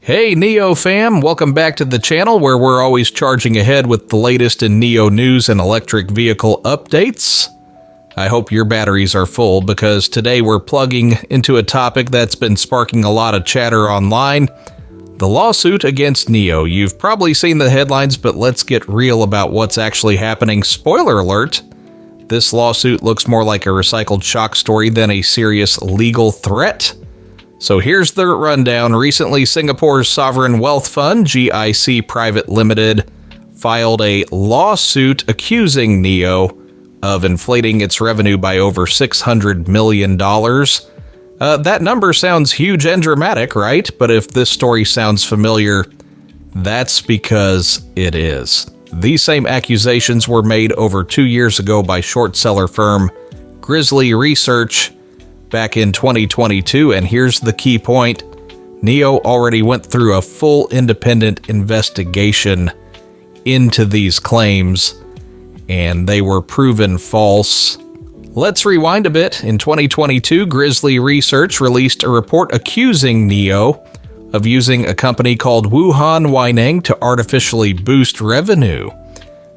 Hey NIO fam, welcome back to the channel where we're always charging ahead with the latest in NIO news and electric vehicle updates. I hope your batteries are full because today we're plugging into a topic that's been sparking a lot of chatter online. The lawsuit against NIO. You've probably seen the headlines, but let's get real about what's actually happening. Spoiler alert, this lawsuit looks more like a recycled shock story than a serious legal threat. So here's the rundown. Recently, Singapore's sovereign wealth fund, GIC Private Limited, filed a lawsuit accusing NIO of inflating its revenue by over $600 million. That number sounds huge and dramatic, right? But if this story sounds familiar, that's because it is. These same accusations were made over 2 years ago by short seller firm Grizzly Research back in 2022, and here's the key point. NIO already went through a full independent investigation into these claims, and they were proven false. Let's rewind a bit. In 2022, Grizzly Research released a report accusing NIO of using a company called Wuhan Weineng to artificially boost revenue.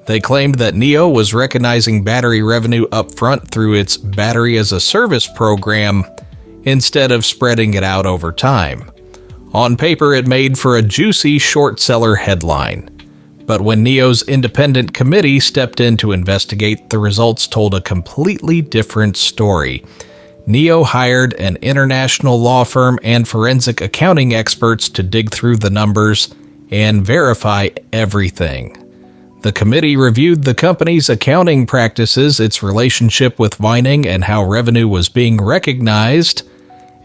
They claimed that NIO was recognizing battery revenue up front through its battery as a service program instead of spreading it out over time. On paper, it made for a juicy short seller headline. But when NIO's independent committee stepped in to investigate, the results told a completely different story. NIO hired an international law firm and forensic accounting experts to dig through the numbers and verify everything. The committee reviewed the company's accounting practices, its relationship with Weineng, and how revenue was being recognized.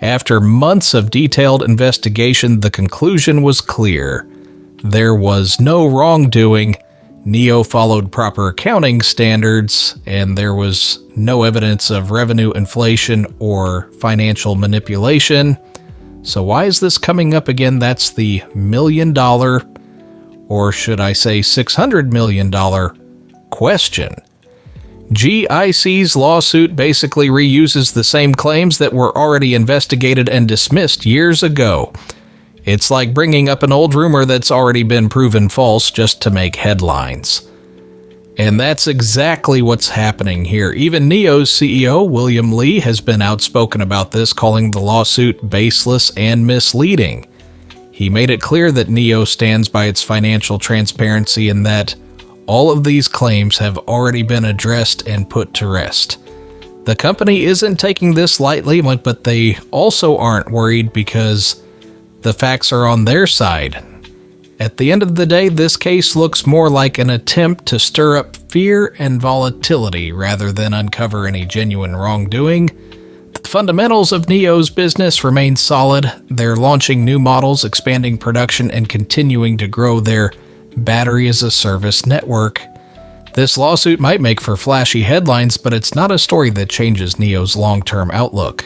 After months of detailed investigation, the conclusion was clear. There was no wrongdoing. NIO followed proper accounting standards, and there was no evidence of revenue inflation or financial manipulation. So why is this coming up again? That's the million-dollar, or should I say $600 million question. GIC's lawsuit basically reuses the same claims that were already investigated and dismissed years ago. It's like bringing up an old rumor that's already been proven false just to make headlines. And that's exactly what's happening here. Even NIO's CEO, William Lee, has been outspoken about this, calling the lawsuit baseless and misleading. He made it clear that NIO stands by its financial transparency and that all of these claims have already been addressed and put to rest. The company isn't taking this lightly, but they also aren't worried because the facts are on their side. At the end of the day, this case looks more like an attempt to stir up fear and volatility rather than uncover any genuine wrongdoing. The fundamentals of NIO's business remain solid. They're launching new models, expanding production, and continuing to grow their battery-as-a-service network. This lawsuit might make for flashy headlines, but it's not a story that changes NIO's long-term outlook.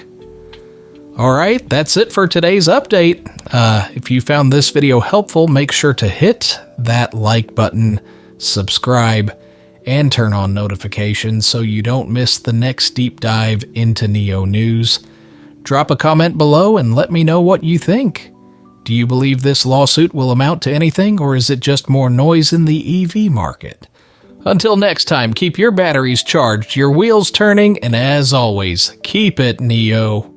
Alright, that's it for today's update. If you found this video helpful, make sure to hit that like button, subscribe, and turn on notifications so you don't miss the next deep dive into NIO news. Drop a comment below and let me know what you think. Do you believe this lawsuit will amount to anything, or is it just more noise in the EV market? Until next time, keep your batteries charged, your wheels turning, and as always, keep it NIO.